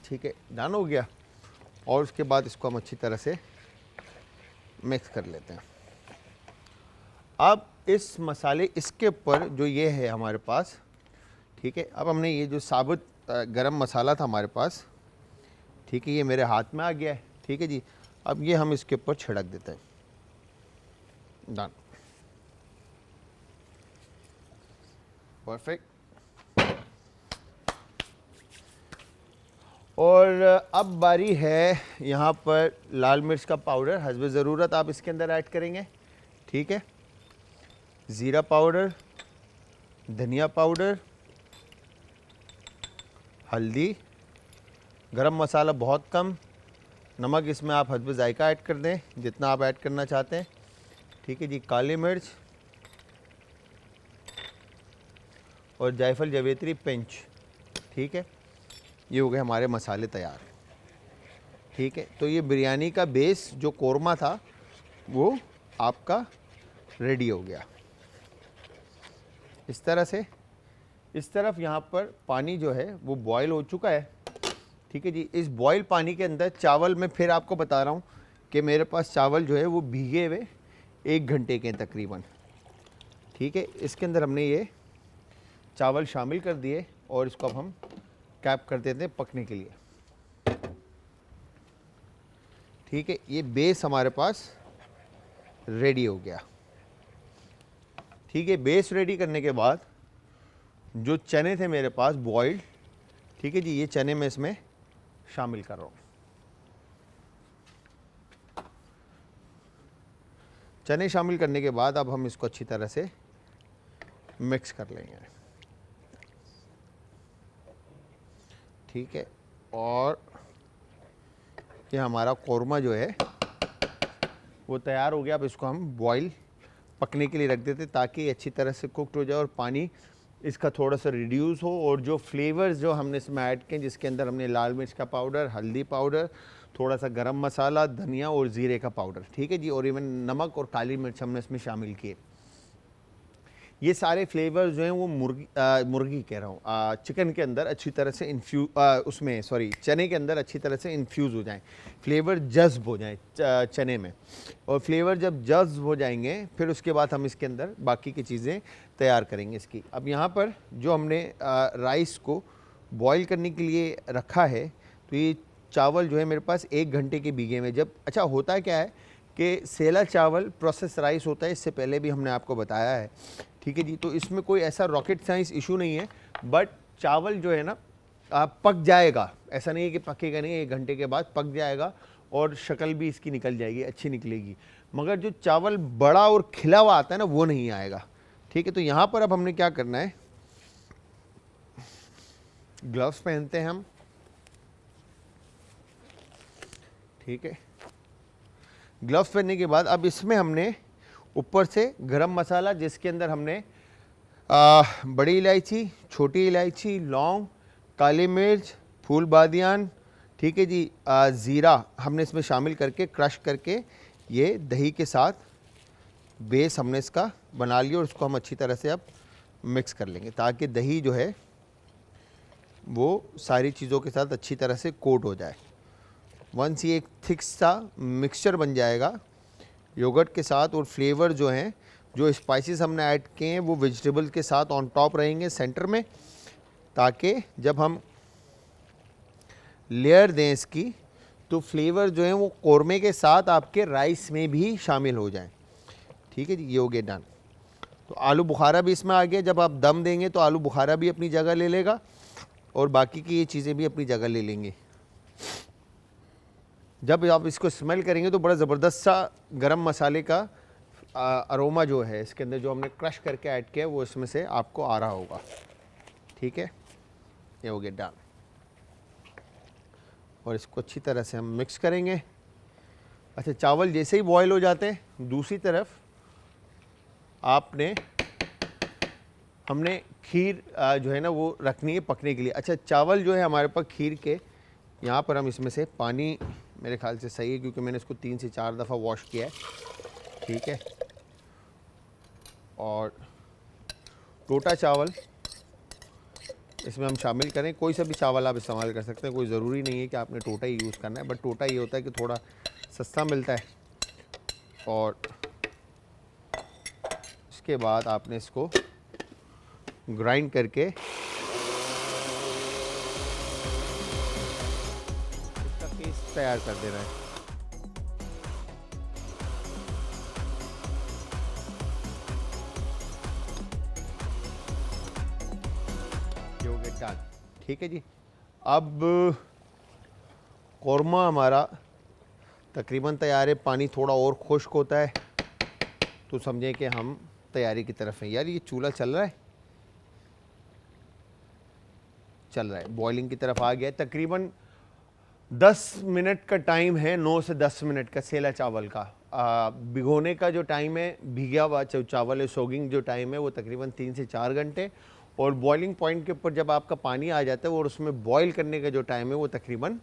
ठीक है, डन हो गया, और उसके बाद इसको हम अच्छी तरह से मिक्स कर लेते हैं। अब इस मसाले, इसके ऊपर जो ये है हमारे पास, ठीक है, अब हमने ये जो साबुत गरम मसाला था हमारे पास, ठीक है, ये मेरे हाथ में आ गया है। ठीक है जी, अब ये हम इसके ऊपर छिड़क देते हैं। Done, perfect. और अब बारी है यहाँ पर लाल मिर्च का पाउडर, हस्ब ज़रूरत आप इसके अंदर ऐड करेंगे। ठीक है, ज़ीरा पाउडर, धनिया पाउडर, हल्दी, गरम मसाला बहुत कम, नमक इसमें आप हस्ब जायका ऐड कर दें जितना आप ऐड करना चाहते हैं। ठीक है जी, काली मिर्च और जायफल जवेत्री पिंच। ठीक है, ये हो गए हमारे मसाले तैयार। ठीक है, तो ये बिरयानी का बेस जो कोरमा था वो आपका रेडी हो गया। इस तरह से इस तरफ यहाँ पर पानी जो है वो बॉयल हो चुका है। ठीक है जी, इस बॉयल पानी के अंदर चावल, मैं फिर आपको बता रहा हूँ कि मेरे पास चावल जो है वो भीगे हुए 1 घंटे के तकरीबन। ठीक है, इसके अंदर हमने ये चावल शामिल कर दिए, और इसको अब हम कैप कर देते हैं पकने के लिए। ठीक है, ये बेस हमारे पास रेडी हो गया। ठीक है, बेस रेडी करने के बाद जो चने थे मेरे पास बॉइल्ड, ठीक है जी, ये चने मैं इसमें शामिल कर रहा हूँ। चने शामिल करने के बाद अब हम इसको अच्छी तरह से मिक्स कर लेंगे। ठीक है, और ये हमारा कौरमा जो है वो तैयार हो गया। अब इसको हम बॉईल पकने के लिए रख देते ताकि अच्छी तरह से कुकड हो जाए और पानी इसका थोड़ा सा रिड्यूस हो, और जो फ्लेवर्स जो हमने इसमें ऐड किए, जिसके अंदर हमने लाल मिर्च का पाउडर, हल्दी पाउडर, थोड़ा सा गरम मसाला, धनिया और ज़ीरे का पाउडर, ठीक है जी, और इवन नमक और काली मिर्च हमने इसमें शामिल किए। ये सारे फ्लेवर्स जो हैं वो मुर्गी कह रहा हूँ, चिकन के अंदर अच्छी तरह से चने के अंदर अच्छी तरह से इन्फ्यूज़ हो जाएं, फ्लेवर जज्ब हो जाएं चने में, और फ्लेवर जब जज्ब हो जाएंगे फिर उसके बाद हम इसके अंदर बाकी की चीज़ें तैयार करेंगे इसकी। अब यहाँ पर जो हमने राइस को बॉईल करने के लिए रखा है, तो ये चावल जो है मेरे पास 1 घंटे के भीगे में, जब अच्छा होता है क्या है कि सेला चावल प्रोसेस राइस होता है, इससे पहले भी हमने आपको बताया है। ठीक है जी, तो इसमें कोई ऐसा रॉकेट साइंस इशू नहीं है, बट चावल जो है ना पक जाएगा, ऐसा नहीं है कि पकेगा नहीं, 1 घंटे के बाद पक जाएगा और शक्ल भी इसकी निकल जाएगी, अच्छी निकलेगी, मगर जो चावल बड़ा और खिला हुआ आता है ना वो नहीं आएगा। ठीक है, तो यहाँ पर अब हमने क्या करना है, ग्लव्स पहनते हैं हम। ठीक है, ग्लव्स पहनने के बाद अब इसमें हमने ऊपर से गरम मसाला, जिसके अंदर हमने बड़ी इलायची, छोटी इलायची, लौंग, काली मिर्च, फूल बादियान, ठीक है जी, ज़ीरा हमने इसमें शामिल करके क्रश करके ये दही के साथ बेस हमने इसका बना लिया, और उसको हम अच्छी तरह से अब मिक्स कर लेंगे ताकि दही जो है वो सारी चीज़ों के साथ अच्छी तरह से कोट हो जाए। वंस ये एक थिक सा मिक्सचर बन जाएगा योगर्ट के साथ, और फ्लेवर जो हैं, जो स्पाइसेस हमने ऐड किए हैं वो वेजिटेबल के साथ ऑन टॉप रहेंगे सेंटर में, ताकि जब हम लेयर दें इसकी तो फ्लेवर जो है वो कौरमे के साथ आपके राइस में भी शामिल हो जाएं। ठीक है जी, ये हो गया डन। तो आलू बुखारा भी इसमें आ गया। जब आप दम देंगे तो आलू बुखारा भी अपनी जगह ले लेगा और बाकी की ये चीज़ें भी अपनी जगह ले लेंगे। जब आप इसको स्मेल करेंगे तो बड़ा ज़बरदस्त सा गरम मसाले का अरोमा जो है इसके अंदर, जो हमने क्रश करके ऐड किया वो इसमें से आपको आ रहा होगा। ठीक है, ये हो गया डन। और इसको अच्छी तरह से हम मिक्स करेंगे। अच्छा, चावल जैसे ही बॉयल हो जाते हैं, दूसरी तरफ हमने खीर जो है ना वो रखनी है पकने के लिए। अच्छा, चावल जो है हमारे पास खीर के, यहाँ पर हम इसमें से पानी, मेरे ख्याल से सही है क्योंकि मैंने इसको 3 से 4 दफ़ा वॉश किया है। ठीक है, और टोटा चावल इसमें हम शामिल करें। कोई सा भी चावल आप इस्तेमाल कर सकते हैं, कोई ज़रूरी नहीं है कि आपने टोटा ही यूज़ करना है, बट टोटा ये होता है कि थोड़ा सस्ता मिलता है। और इसके बाद आपने इसको ग्राइंड करके इसका पेस्ट तैयार कर देना है। ठीक है जी, अब कौरमा हमारा तकरीबन तैयार है। पानी थोड़ा और खुश्क होता है तो समझें कि हम तैयारी की तरफ हैं। यार ये चूल्हा चल रहा है, बॉइलिंग की तरफ आ गया है। तकरीबन 10 मिनट का टाइम है, 9 से 10 मिनट का सेला चावल का। भिगोने का जो टाइम है, भीगा हुआ चावल है, सोगिंग जो टाइम है वो तकरीबन 3 से 4 घंटे। और बॉइलिंग पॉइंट के ऊपर जब आपका पानी आ जाता है और उसमें बॉईल करने का जो टाइम है वो तकरीबन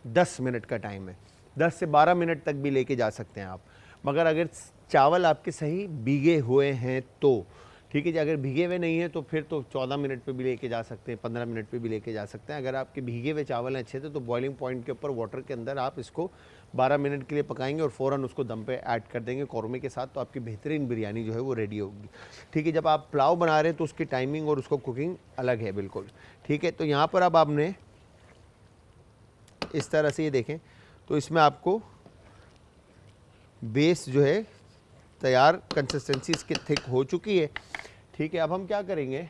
10 मिनट का टाइम है। 10 से 12 मिनट तक भी लेके जा सकते हैं आप, मगर अगर चावल आपके सही भीगे हुए हैं तो। ठीक है जी, अगर भीगे हुए नहीं हैं तो फिर तो 14 मिनट पे भी लेके जा सकते हैं, 15 मिनट पे भी लेके जा सकते हैं। अगर आपके भीगे हुए चावल हैं अच्छे से तो बॉइलिंग पॉइंट के ऊपर वाटर के अंदर आप इसको 12 मिनट के लिए पकाएंगे और फ़ौरन उसको दम पे ऐड कर देंगे कौरमे के साथ, तो आपकी बेहतरीन बिरयानी जो है वो रेडी होगी। ठीक है, जब आप पुलाव बना रहे हैं तो उसकी टाइमिंग और उसको कुकिंग अलग है बिल्कुल। ठीक है, तो यहाँ पर अब आपने इस तरह से ये देखें तो इसमें आपको बेस जो है तैयार, कंसिस्टेंसी इसकी थिक हो चुकी है। ठीक है, अब हम क्या करेंगे,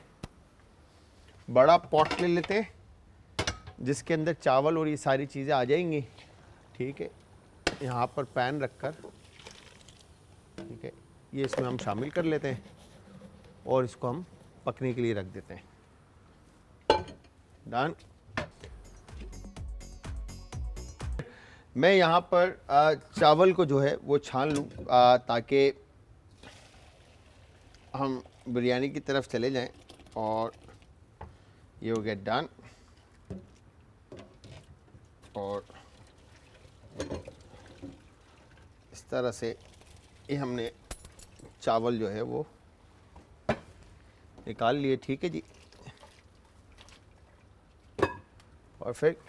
बड़ा पॉट ले लेते हैं जिसके अंदर चावल और ये सारी चीज़ें आ जाएंगी। ठीक है, यहाँ पर पैन रखकर, ठीक है, ये इसमें हम शामिल कर लेते हैं और इसको हम पकने के लिए रख देते हैं। डन। मैं यहाँ पर चावल को जो है वो छान लूँ ताकि हम बिरयानी की तरफ चले जाएं। और ये हो गया डन। और इस तरह से ये हमने चावल जो है वो निकाल लिए। ठीक है जी, परफेक्ट।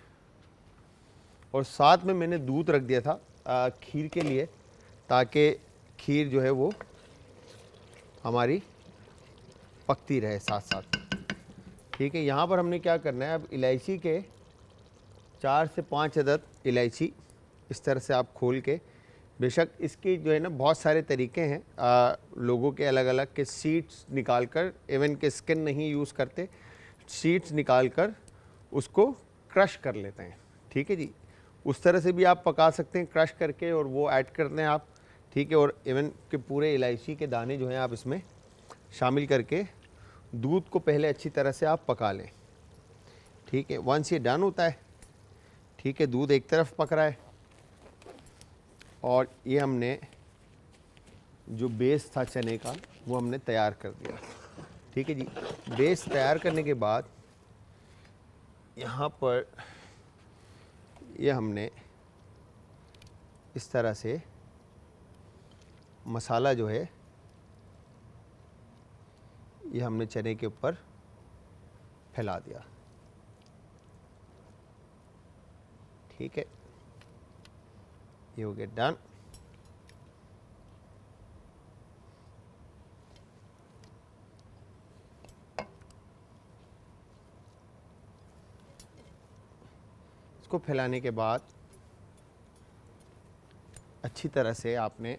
और साथ में मैंने दूध रख दिया था खीर के लिए, ताकि खीर जो है वो हमारी पकती रहे साथ साथ। ठीक है, यहाँ पर हमने क्या करना है, अब इलायची के 4 से 5 अदद इलायची इस तरह से आप खोल के, बेशक इसकी जो है ना बहुत सारे तरीके हैं, लोगों के अलग अलग के, सीड्स निकाल कर, इवन के स्किन नहीं यूज़ करते, सीड्स निकाल कर उसको क्रश कर लेते हैं। ठीक है जी, उस तरह से भी आप पका सकते हैं क्रश करके और वो ऐड करते हैं आप। ठीक है, और इवन के पूरे इलायची के दाने जो हैं आप इसमें शामिल करके दूध को पहले अच्छी तरह से आप पका लें। ठीक है, वंस ये डन होता है, ठीक है, दूध एक तरफ पक रहा है और ये हमने जो बेस था चने का वो हमने तैयार कर दिया। ठीक है जी, बेस तैयार करने के बाद यहाँ पर ये हमने इस तरह से मसाला जो है ये हमने चने के ऊपर फैला दिया। ठीक है, ये हो गया डन। इसको फैलाने के बाद अच्छी तरह से आपने,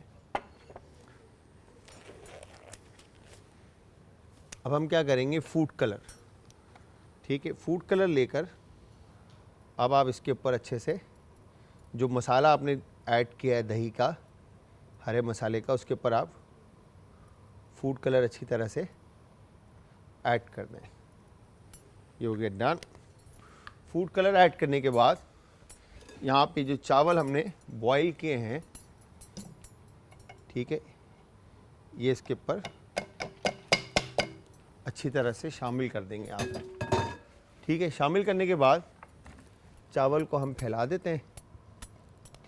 अब हम क्या करेंगे, फूड कलर, ठीक है, फूड कलर लेकर अब आप इसके ऊपर अच्छे से जो मसाला आपने ऐड किया है दही का, हरे मसाले का, उसके ऊपर आप फूड कलर अच्छी तरह से ऐड कर दें। ये हो गया डन। फूड कलर ऐड करने के बाद यहाँ पे जो चावल हमने बॉईल किए हैं, ठीक है, ये इसके ऊपर अच्छी तरह से शामिल कर देंगे आप। ठीक है, शामिल करने के बाद चावल को हम फैला देते हैं,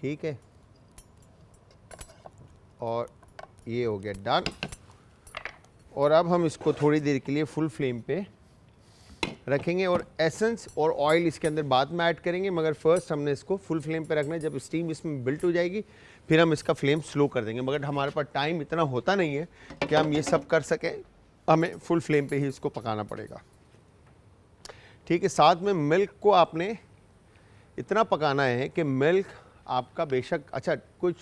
ठीक है, और ये हो गया डन। और अब हम इसको थोड़ी देर के लिए फुल फ्लेम पे रखेंगे और एसेंस और ऑयल इसके अंदर बाद में ऐड करेंगे, मगर फर्स्ट हमने इसको फुल फ्लेम पे रखना है। जब स्टीम इसमें बिल्ट हो जाएगी फिर हम इसका फ्लेम स्लो कर देंगे, मगर हमारे पास टाइम इतना होता नहीं है कि हम ये सब कर सकें, हमें फुल फ्लेम पे ही इसको पकाना पड़ेगा। ठीक है, साथ में मिल्क को आपने इतना पकाना है कि मिल्क आपका बेशक, अच्छा कुछ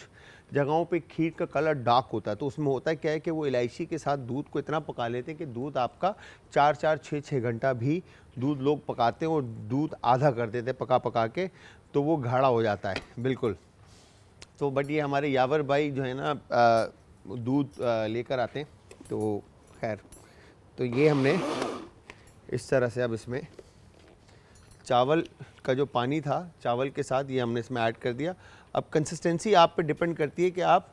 जगहों पे खीर का कलर डार्क होता है, तो उसमें होता है क्या है कि वो इलायची के साथ दूध को इतना पका लेते हैं कि दूध आपका 4-4, 6-6 घंटा भी दूध लोग पकाते हैं और दूध आधा कर देते हैं पका पका के, तो वो गाढ़ा हो जाता है बिल्कुल। तो बट ये हमारे यावर भाई जो है ना दूध लेकर आते हैं, तो खैर, तो ये हमने इस तरह से अब इसमें चावल का जो पानी था चावल के साथ ये हमने इसमें ऐड कर दिया। अब कंसिस्टेंसी आप पे डिपेंड करती है कि आप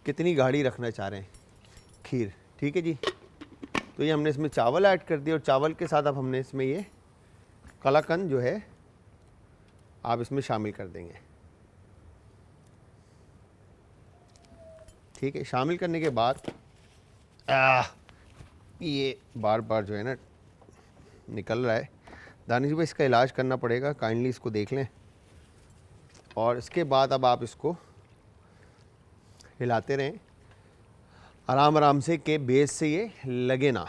कितनी गाढ़ी रखना चाह रहे हैं खीर, ठीक है जी। तो ये हमने इसमें चावल ऐड कर दिया और चावल के साथ अब हमने इसमें ये कलाकंद जो है आप इसमें शामिल कर देंगे, ठीक है। शामिल करने के बाद ये बार बार जो है ना निकल रहा है, दानिश भाई इसका इलाज करना पड़ेगा, काइंडली इसको देख लें। और इसके बाद अब आप इसको हिलाते रहें आराम आराम से कि बेस से ये लगे ना,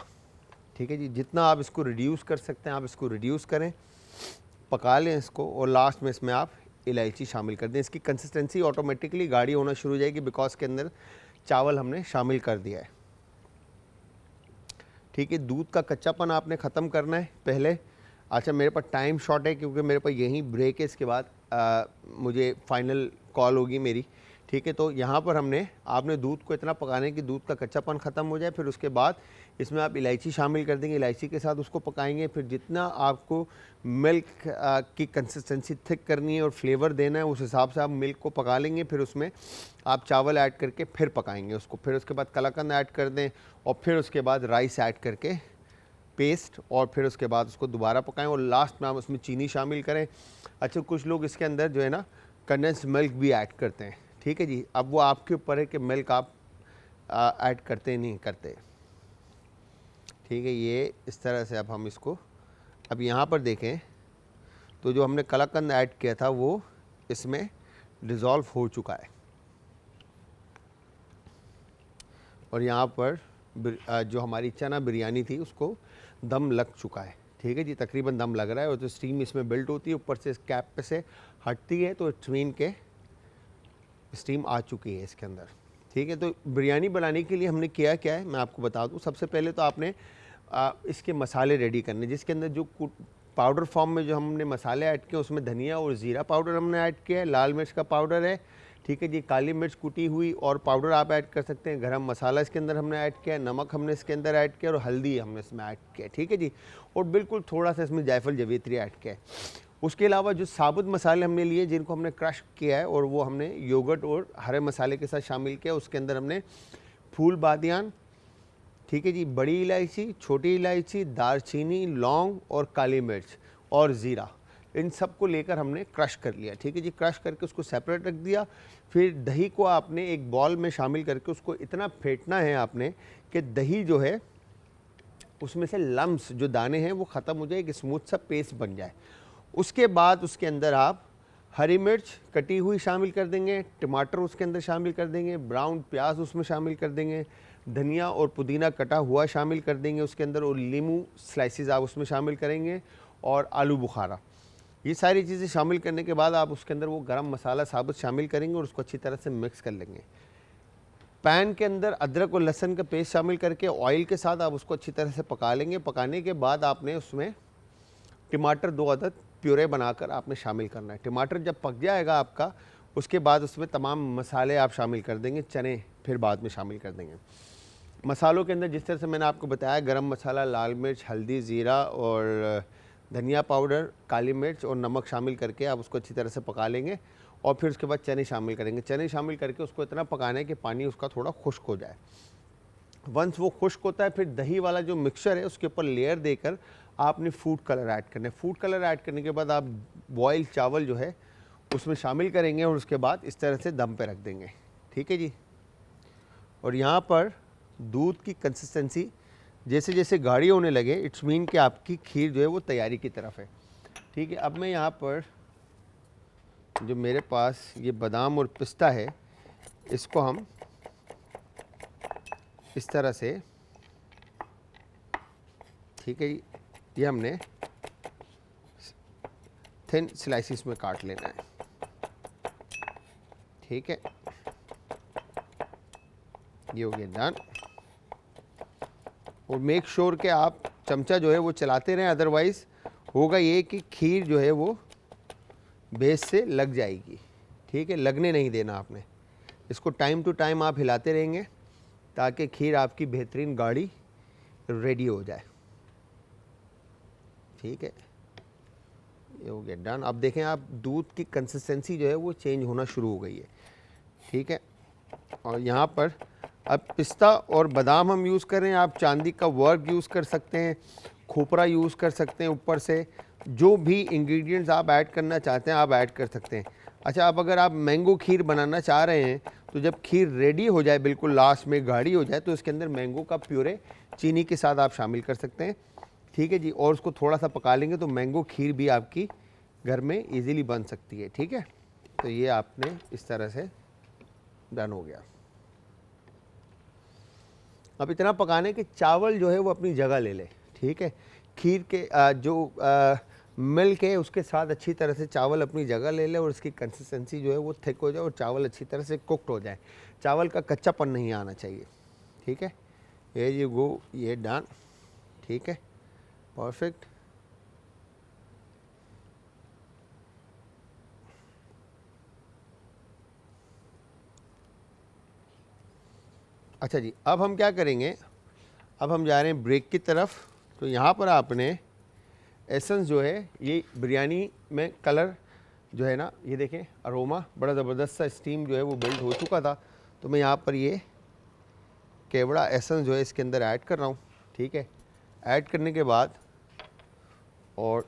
ठीक है जी। जितना आप इसको रिड्यूस कर सकते हैं आप इसको रिड्यूस करें, पका लें इसको, और लास्ट में इसमें आप इलायची शामिल कर दें। इसकी कंसिस्टेंसी ऑटोमेटिकली गाढ़ी होना शुरू हो जाएगी बिकॉज के अंदर चावल हमने शामिल कर दिया है, ठीक है। दूध का कच्चापन आपने ख़त्म करना है पहले। अच्छा, मेरे पास टाइम शॉर्ट है क्योंकि मेरे पास यहीं ब्रेक है, इसके बाद मुझे फाइनल कॉल होगी मेरी, ठीक है। तो यहाँ पर आपने दूध को इतना पकाना है कि दूध का कच्चापन ख़त्म हो जाए, फिर उसके बाद इसमें आप इलायची शामिल कर देंगे, इलायची के साथ उसको पकाएंगे। फिर जितना आपको मिल्क की कंसिस्टेंसी थिक करनी है और फ्लेवर देना है उस हिसाब से आप मिल्क को पका लेंगे। फिर उसमें आप चावल ऐड करके फिर पकाएंगे उसको, फिर उसके बाद कलाकंद ऐड कर दें और फिर उसके बाद राइस ऐड करके पेस्ट, और फिर उसके बाद उसको दोबारा पकाएं और लास्ट में आप उसमें चीनी शामिल करें। अच्छा, कुछ लोग इसके अंदर जो है ना कंडेंस्ड मिल्क भी ऐड करते हैं, ठीक है जी। अब वो आपके ऊपर है कि मिल्क आप ऐड करते नहीं करते, ठीक है। ये इस तरह से अब हम इसको, अब यहाँ पर देखें तो जो हमने कलाकंद ऐड किया था वो इसमें डिज़ोल्व हो चुका है, और यहाँ पर जो हमारी चना बिरयानी थी उसको दम लग चुका है, ठीक है जी। तकरीबन दम लग रहा है और जो स्टीम इसमें बिल्ट होती है ऊपर से कैप पे से हटती है, तो इट्स मीन के स्टीम आ चुकी है इसके अंदर, ठीक है। तो बिरयानी बनाने के लिए हमने किया क्या है मैं आपको बता दूं। सबसे पहले तो आपने इसके मसाले रेडी करने, जिसके अंदर जो पाउडर फॉर्म में जो हमने मसाले ऐड किए उसमें धनिया और ज़ीरा पाउडर हमने ऐड किया है, लाल मिर्च का पाउडर है, ठीक है जी, काली मिर्च कुटी हुई और पाउडर आप ऐड कर सकते हैं, गरम मसाला इसके अंदर हमने ऐड किया है, नमक हमने इसके अंदर ऐड किया और हल्दी हमने इसमें ऐड किया, ठीक है जी। और बिल्कुल थोड़ा सा इसमें जायफल जवेत्री ऐड किया है। उसके अलावा जो साबुत मसाले हमने लिए जिनको हमने क्रश किया है और वो हमने योगर्ट और हरे मसाले के साथ शामिल किया। उसके अंदर हमने फूल बादियान, ठीक है जी, बड़ी इलायची, छोटी इलायची, दालचीनी, लौंग और काली मिर्च और ज़ीरा, इन सब को लेकर हमने क्रश कर लिया, ठीक है जी। क्रश करके उसको सेपरेट रख दिया। फिर दही को आपने एक बॉल में शामिल करके उसको इतना फेंटना है आपने कि दही जो है उसमें से लम्स जो दाने हैं वो ख़त्म हो जाए, एक स्मूथ सा पेस्ट बन जाए। उसके बाद उसके अंदर आप हरी मिर्च कटी हुई शामिल कर देंगे, टमाटर उसके अंदर शामिल कर देंगे, ब्राउन प्याज उसमें शामिल कर देंगे, धनिया और पुदीना कटा हुआ शामिल कर देंगे उसके अंदर, और लीमू स्लाइसिस आप उसमें शामिल करेंगे, और आलू बुखारा। ये सारी चीज़ें शामिल करने के बाद आप उसके अंदर वो गरम मसाला साबुत शामिल करेंगे और उसको अच्छी तरह से मिक्स कर लेंगे। पैन के अंदर अदरक और लहसुन का पेस्ट शामिल करके ऑयल के साथ आप उसको अच्छी तरह से पका लेंगे। पकाने के बाद आपने उसमें टमाटर 2 अदद प्यूरे बनाकर आपने शामिल करना है। टमाटर जब पक जाएगा आपका, उसके बाद उसमें तमाम मसाले आप शामिल कर देंगे, चने फिर बाद में शामिल कर देंगे। मसालों के अंदर जिस तरह से मैंने आपको बताया, गरम मसाला, लाल मिर्च, हल्दी, ज़ीरा और धनिया पाउडर, काली मिर्च और नमक शामिल करके आप उसको अच्छी तरह से पका लेंगे, और फिर उसके बाद चने शामिल करेंगे। चने शामिल करके उसको इतना पकाना है कि पानी उसका थोड़ा खुश्क हो जाए। वंस वो खुश्क होता है, फिर दही वाला जो मिक्सचर है उसके ऊपर लेयर देकर आपने फूड कलर ऐड करना है। फूड कलर ऐड करने के बाद आप बॉयल चावल जो है उसमें शामिल करेंगे और उसके बाद इस तरह से दम पे रख देंगे। ठीक है जी। और यहाँ पर दूध की कंसिस्टेंसी जैसे जैसे गाढ़ी होने लगे, इट्स मीन कि आपकी खीर जो है वो तैयारी की तरफ है। ठीक है। अब मैं यहाँ पर जो मेरे पास ये बादाम और पिस्ता है, इसको हम इस तरह से, ठीक है जी, ये हमने थिन स्लाइसिस में काट लेना है। ठीक है, ये हो गया डन। और मेक श्योर कि आप चमचा जो है वो चलाते रहें, अदरवाइज़ होगा ये कि खीर जो है वो बेस से लग जाएगी। ठीक है, लगने नहीं देना आपने इसको। टाइम टू टाइम आप हिलाते रहेंगे ताकि खीर आपकी बेहतरीन गाढ़ी रेडी हो जाए। ठीक है, ये हो गया डन। अब देखें आप, दूध की कंसिस्टेंसी जो है वो चेंज होना शुरू हो गई है। ठीक है, और यहाँ पर अब पिस्ता और बादाम हम यूज़ कर रहे हैं। आप चांदी का वर्क यूज़ कर सकते हैं, खोपरा यूज़ कर सकते हैं, ऊपर से जो भी इंग्रेडिएंट्स आप ऐड करना चाहते हैं आप ऐड कर सकते हैं। अच्छा, अब अगर आप मैंगो खीर बनाना चाह रहे हैं तो जब खीर रेडी हो जाए, बिल्कुल लास्ट में गाढ़ी हो जाए, तो इसके अंदर मैंगो का प्यूरे चीनी के साथ आप शामिल कर सकते हैं। ठीक है जी, और उसको थोड़ा सा पका लेंगे तो मैंगो खीर भी आपकी घर में इजीली बन सकती है। ठीक है, तो ये आपने इस तरह से डन हो गया। अब इतना पकाने के चावल जो है वो अपनी जगह ले ले। ठीक है, खीर के जो मिल्क है उसके साथ अच्छी तरह से चावल अपनी जगह ले ले और इसकी कंसिस्टेंसी जो है वो थिक हो जाए और चावल अच्छी तरह से कुक्ड हो जाए। चावल का कच्चापन नहीं आना चाहिए। ठीक है, ये गो, ये डन। ठीक है, परफेक्ट। अच्छा जी, अब हम क्या करेंगे, अब हम जा रहे हैं ब्रेक की तरफ। तो यहाँ पर आपने एसेंस जो है, ये बिरयानी में कलर जो है ना, ये देखें अरोमा बड़ा ज़बरदस्त सा स्टीम जो है वो बिल्ड हो चुका था। तो मैं यहाँ पर ये केवड़ा एसेंस जो है इसके अंदर ऐड कर रहा हूँ। ठीक है, ऐड करने के बाद, और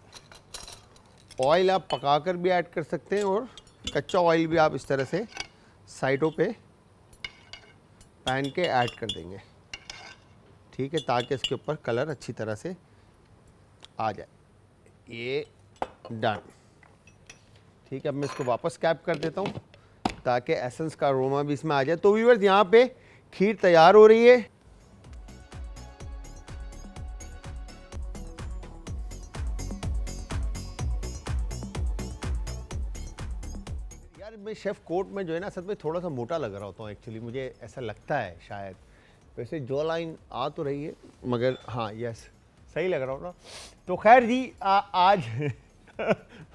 ऑयल आप पकाकर भी ऐड कर सकते हैं और कच्चा ऑयल भी आप इस तरह से साइडों पे पैन के ऐड कर देंगे। ठीक है, ताकि इसके ऊपर कलर अच्छी तरह से आ जाए। ये डन। ठीक है, अब मैं इसको वापस कैप कर देता हूँ ताकि एसेंस का अरोमा भी इसमें आ जाए। तो व्यूअर्स, यहाँ पे खीर तैयार हो रही है। यार मैं शेफ़ कोट में जो है ना, सच में थोड़ा सा मोटा लग रहा होता हूँ एक्चुअली, मुझे ऐसा लगता है शायद। वैसे जो लाइन आ तो रही है, मगर हाँ यस, सही लग रहा हो ना। तो खैर जी, आज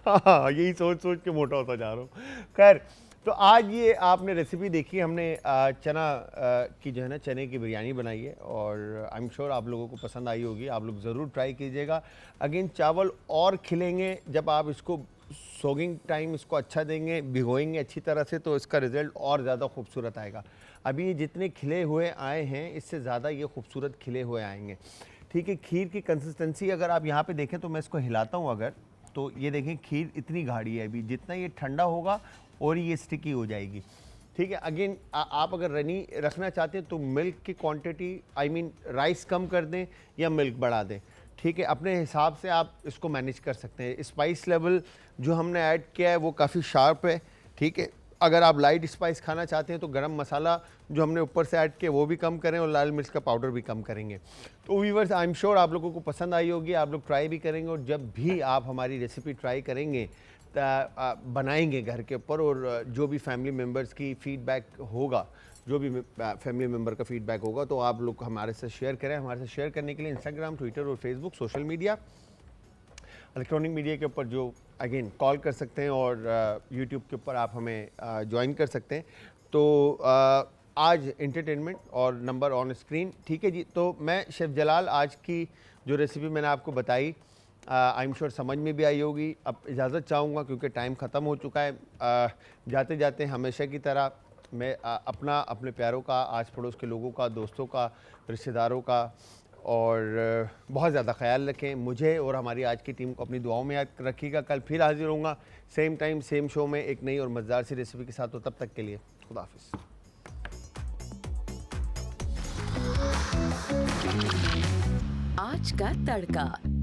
हाँ, यही सोच सोच के मोटा होता जा रहा हूँ। खैर, तो आज ये आपने रेसिपी देखी, हमने चना की जो है ना, चने की बिरयानी बनाई है, और आई एम श्योर आप लोगों को पसंद आई होगी। आप लोग ज़रूर ट्राई कीजिएगा। अगेन, चावल और खिलेंगे जब आप इसको सोगिंग टाइम इसको अच्छा देंगे, भिगोएंगे अच्छी तरह से, तो इसका रिज़ल्ट और ज़्यादा खूबसूरत आएगा। अभी जितने खिले हुए आए हैं, इससे ज़्यादा ये खूबसूरत खिले हुए आएंगे। ठीक है, खीर की कंसिस्टेंसी अगर आप यहाँ पे देखें, तो मैं इसको हिलाता हूँ अगर, तो ये देखें खीर इतनी गाढ़ी है। अभी जितना ये ठंडा होगा और ये स्टिकी हो जाएगी। ठीक है, अगेन आप अगर रनी रखना चाहते हैं तो मिल्क की क्वांटिटी, आई मीन राइस कम कर दें या मिल्क बढ़ा दें। ठीक है, अपने हिसाब से आप इसको मैनेज कर सकते हैं। स्पाइस लेवल जो हमने ऐड किया है वो काफ़ी शार्प है, ठीक है। अगर आप लाइट स्पाइस खाना चाहते हैं तो गरम मसाला जो हमने ऊपर से ऐड किया वो भी कम करें और लाल मिर्च का पाउडर भी कम करेंगे। तो व्यूअर्स, आई एम श्योर आप लोगों को पसंद आई होगी, आप लोग ट्राई भी करेंगे, और जब भी आप हमारी रेसिपी ट्राई करेंगे बनाएंगे घर के ऊपर, और जो भी फैमिली मेम्बर्स की फ़ीडबैक होगा, जो भी फैमिली मेम्बर का फीडबैक होगा, तो आप लोग हमारे साथ शेयर करें। हमारे साथ शेयर करने के लिए इंस्टाग्राम, ट्विटर और Facebook, social media, electronic media के ऊपर जो अगेन कॉल कर सकते हैं, और यूट्यूब के ऊपर आप हमें ज्वाइन कर सकते हैं। तो आज एंटरटेनमेंट और नंबर ऑन स्क्रीन, ठीक है जी। तो मैं शेफ़ जलाल, आज की जो रेसिपी मैंने आपको बताई, आई एम श्योर समझ में भी आई होगी। अब इजाज़त चाहूँगा क्योंकि टाइम ख़त्म हो चुका है। जाते जाते हमेशा की तरह मैं अपने प्यारों का, आस पड़ोस के लोगों का, दोस्तों का, रिश्तेदारों का और बहुत ज़्यादा ख्याल रखें। मुझे और हमारी आज की टीम को अपनी दुआओं में याद रखिएगा। कल फिर हाजिर होऊंगा सेम टाइम सेम शो में एक नई और मज़ेदार सी रेसिपी के साथ। तो तब तक के लिए खुदा हाफिज़। आज का तड़का।